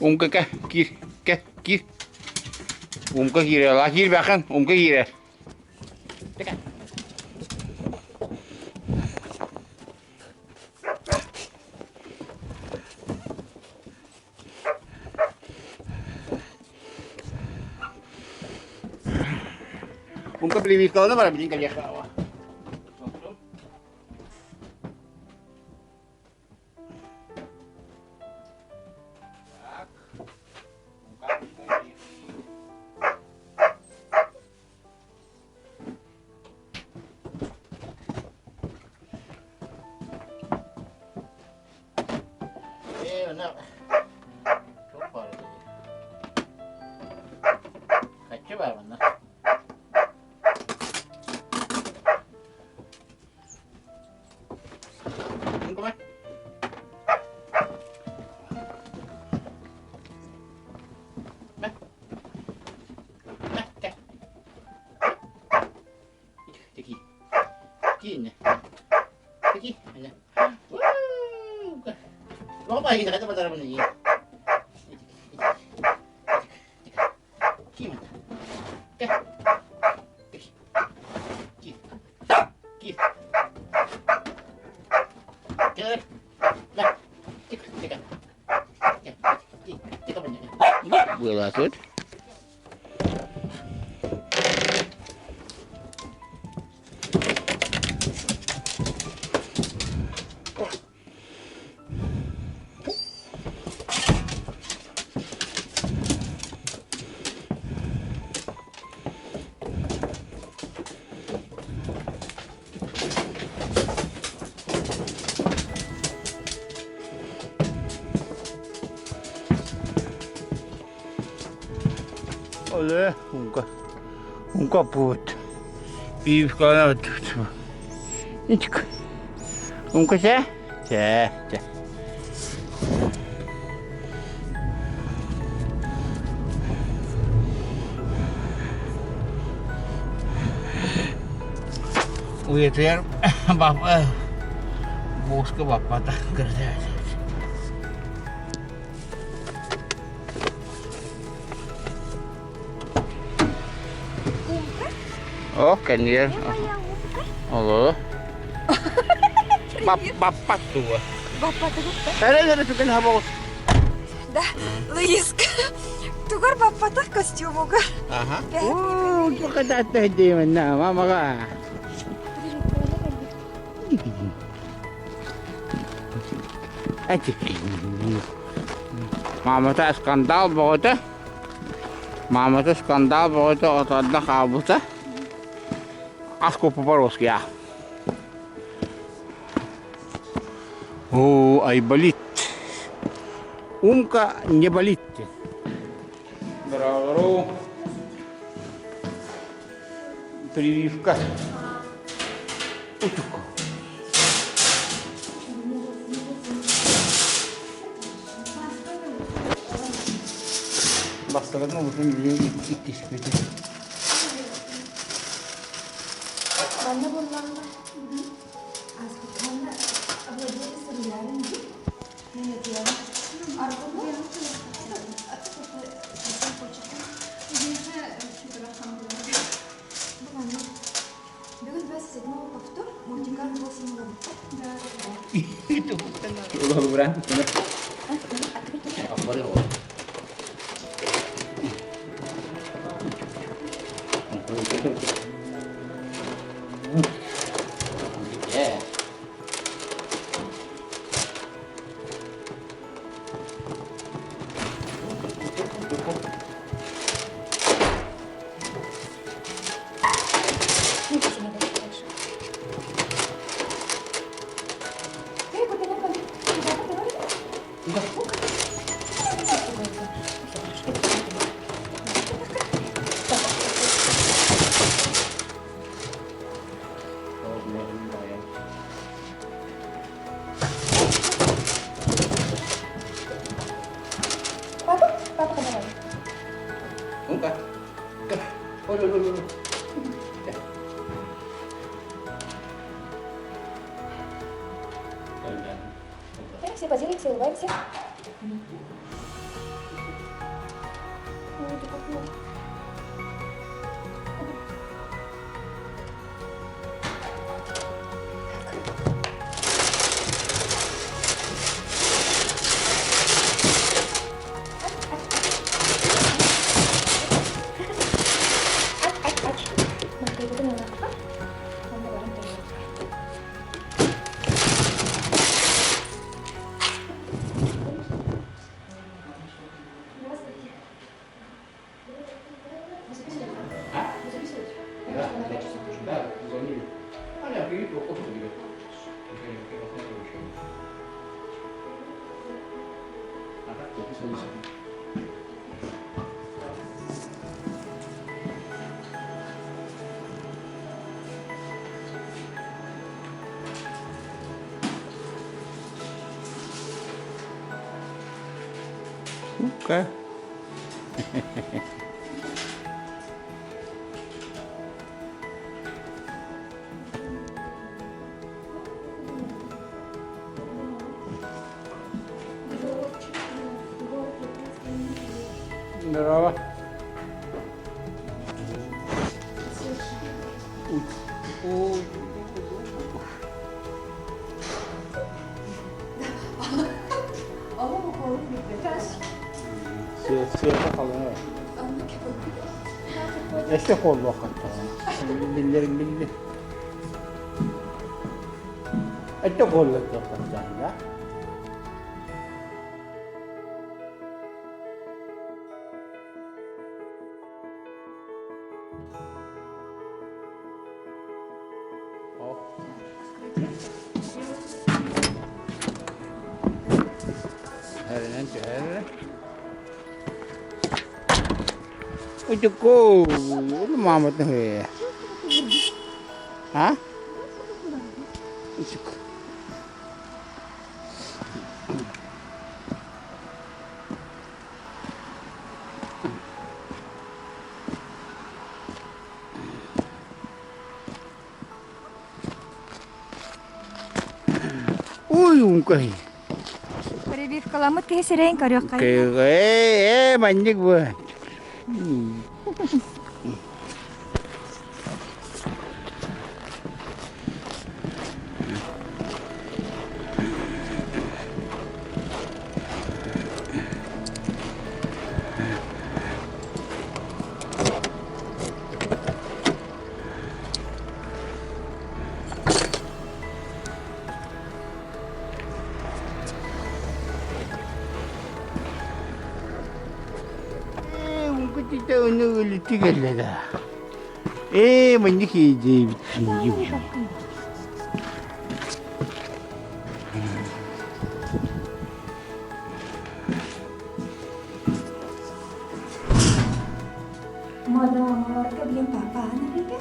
Umka ke gir gir. Umka gir la gir bakın umka gir. Tekan. Umka beli kau na para bikin kerja kau. Benar. Coba lagi. Kacau mana? Ini kemana? Nah, nah, cek. Ceki, kini, ceki, mana? Mau apa lagi? Kata pacar mana ni? Gimana? Ke? Ke? Lah, cek. Cek apa ni? Boleh asut. Oleh, unka put. Beef kana tut. Ichk. Unka cha? Cha. Uye तो यार बापा बॉस का बापा था करते हैं Oh, kan dia. Oh. Bapak tuh. Bapak tuh. Ada suka habis. Да, Луиска. Тугар bapak tuh костюм угар. Aha. Oh, tu kata tadi mana mama ka. Mama tuh skandal banget. Мама то скандал, вот одна хабута. А сколько по-русски, а? О, ай болит. Умка не болит. Браво. Прививка. Утюг. Бастыратын ұлытын үйе иттесіп өте. Банда болғанда аспектанда обладели солидарностью, не делаем. Аргумент Бүгін 27-го повтор, мультикар 8 года. Да. Itu bukan. Udah berantem. Apa dia? Yeah. Все позируем, все улыбаемся. Да, звонили. Аня, привет, вопрос тебе. А так, записывайся. Ну-ка. Здорово. Ой. Ama bu balık biraz. Suya bakalım. Eşek oldu hakikaten. Billerin bildi. Eşek oldu hakikaten ya. Herren till herre. Ôi trời cô, mà một người. Hả? Ôi trời cô. Ui, un cây. Прививка ламыт кесерен корёк кай. Cây, banyak buat. Kita ulit tigil na da. Banyak hijab. Mau ada marka bilang papa, anak kita.